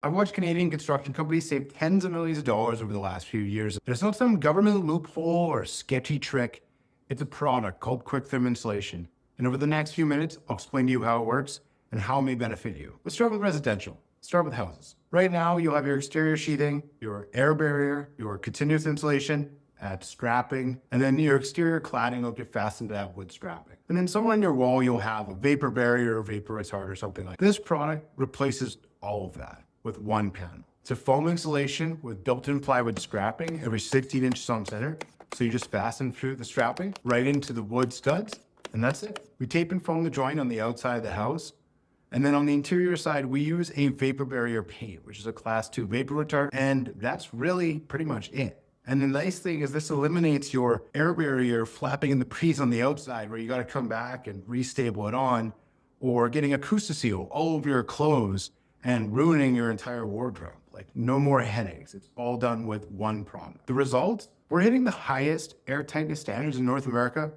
I've watched Canadian construction companies save tens of millions of dollars over the last few years. There's not some government loophole or sketchy trick. It's a product called Quik-Therm Insulation. And over the next few minutes, I'll explain to you how it works and how it may benefit you. Let's start with residential. Start with houses. Right now, you'll have your exterior sheathing, your air barrier, your continuous insulation, add strapping, and then your exterior cladding will get fastened to that wood strapping. And then somewhere on your wall, you'll have a vapor barrier or vapor retard or something like that. This product replaces all of that with one panel. It's a foam insulation with built-in plywood strapping every 16 inches on center. So you just fasten through the strapping right into the wood studs, and that's it. We tape and foam the joint on the outside of the house. And then on the interior side, we use a vapor barrier paint, which is a class 2 vapor retard. And that's really pretty much it. And the nice thing is this eliminates your air barrier flapping in the breeze on the outside where you got to come back and restable it on, or getting Acousti-Seal all over your clothes and ruining your entire wardrobe. Like, no more headaches. It's all done with one product. The result? We're hitting the highest air tightness standards in North America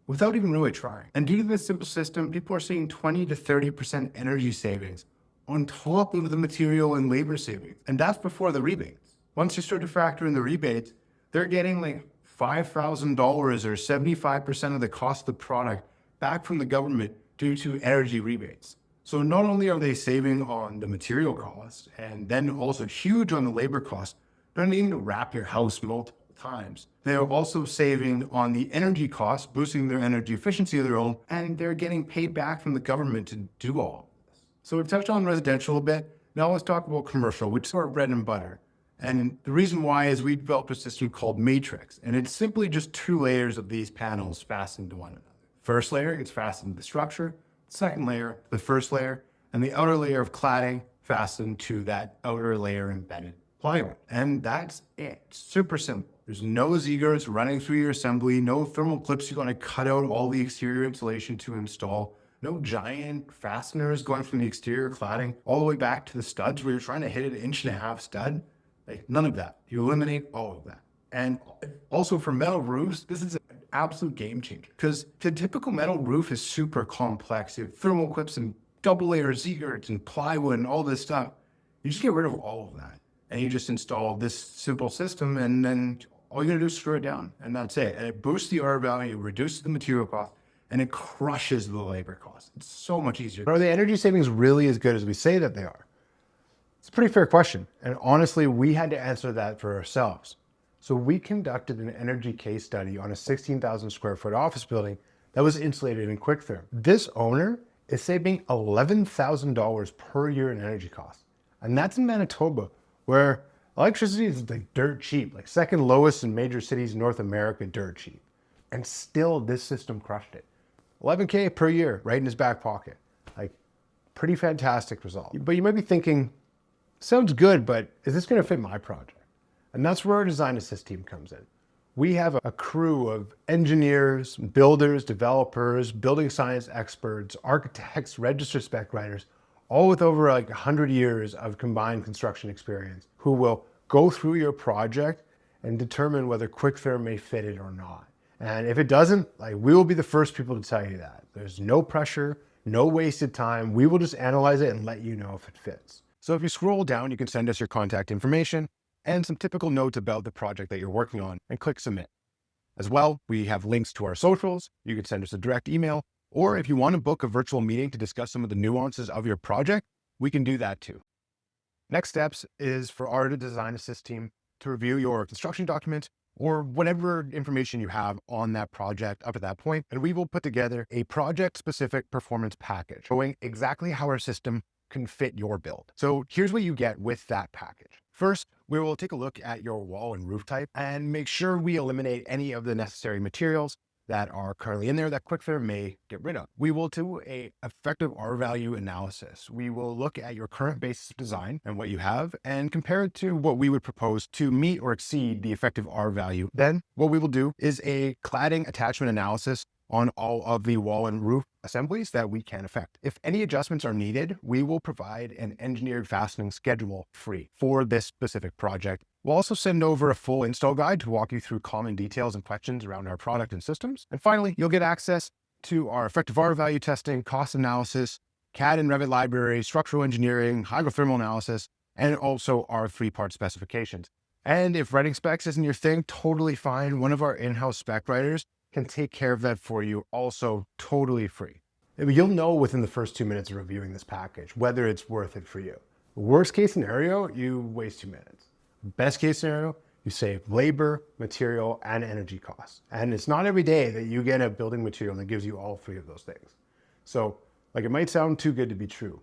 without even really trying. And due to this simple system, people are seeing 20 to 30% energy savings on top of the material and labor savings. And that's before the rebates. Once you start to factor in the rebates, they're getting like $5,000 or 75% of the cost of the product back from the government due to energy rebates. So not only are they saving on the material cost, and then also huge on the labor cost, they're needing to wrap your house multiple times. They are also saving on the energy costs, boosting their energy efficiency of their own, and they're getting paid back from the government to do all of this. So we've touched on residential a bit. Now let's talk about commercial, which is our bread and butter. And the reason why is we developed a system called Matrix, and it's simply just 2 layers of these panels fastened to one another. First layer gets fastened to the structure. Second layer, the first layer, and the outer layer of cladding fastened to that outer layer embedded plywood. And that's it. Super simple. There's no Z-girths running through your assembly, no thermal clips you're going to cut out all the exterior insulation to install, no giant fasteners going from the exterior cladding all the way back to the studs where you're trying to hit an 1.5 inch stud. Like, none of that. You eliminate all of that. And also for metal roofs, this is an absolute game changer because the typical metal roof is super complex. You have thermal clips and double layer Z-girths and plywood and all this stuff. You just get rid of all of that. And you just install this simple system, and then all you gotta do is screw it down, and that's it. And it boosts the R value, reduces the material cost, and it crushes the labor cost. It's so much easier. But are the energy savings really as good as we say that they are? It's a pretty fair question. And honestly, we had to answer that for ourselves. So we conducted an energy case study on a 16,000 square foot office building that was insulated in Quik-Therm. This owner is saving $11,000 per year in energy costs. And that's in Manitoba, where electricity is like dirt cheap, like second lowest in major cities in North America, dirt cheap. And still this system crushed it. 11K per year, right in his back pocket. Like, pretty fantastic result. But you might be thinking, sounds good, but is this gonna fit my project? And that's where our design assist team comes in. We have a crew of engineers, builders, developers, building science experts, architects, registered spec writers, all with over like 100 years of combined construction experience, who will go through your project and determine whether Quik-Therm may fit it or not. And if it doesn't, like, we will be the first people to tell you that. There's no pressure, no wasted time. We will just analyze it and let you know if it fits. So if you scroll down, you can send us your contact information and some typical notes about the project that you're working on and click submit. As well, we have links to our socials. You can send us a direct email, or if you want to book a virtual meeting to discuss some of the nuances of your project, we can do that too. Next steps is for our design assist team to review your construction document or whatever information you have on that project up to that point, and we will put together a project-specific performance package showing exactly how our system can fit your build. So here's what you get with that package. First, we will take a look at your wall and roof type and make sure we eliminate any of the necessary materials that are currently in there that Quik-Therm may get rid of. We will do a effective R value analysis. We will look at your current basis of design and what you have and compare it to what we would propose to meet or exceed the effective R value. Then what we will do is a cladding attachment analysis on all of the wall and roof assemblies that we can affect. If any adjustments are needed, we will provide an engineered fastening schedule free for this specific project. We'll also send over a full install guide to walk you through common details and questions around our product and systems. And finally, you'll get access to our effective R value testing, cost analysis, CAD and Revit library, structural engineering, hygrothermal analysis, and also our 3-part specifications. And if writing specs isn't your thing, totally fine. One of our in-house spec writers can take care of that for you, also totally free. You'll know within the first 2 minutes of reviewing this package whether it's worth it for you. Worst case scenario, you waste 2 minutes. Best case scenario, you save labor, material, and energy costs. And it's not every day that you get a building material that gives you all 3 of those things. So, like, it might sound too good to be true.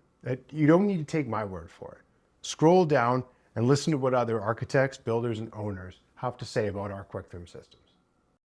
You don't need to take my word for it. Scroll down and listen to what other architects, builders, and owners have to say about our Quik-Therm systems.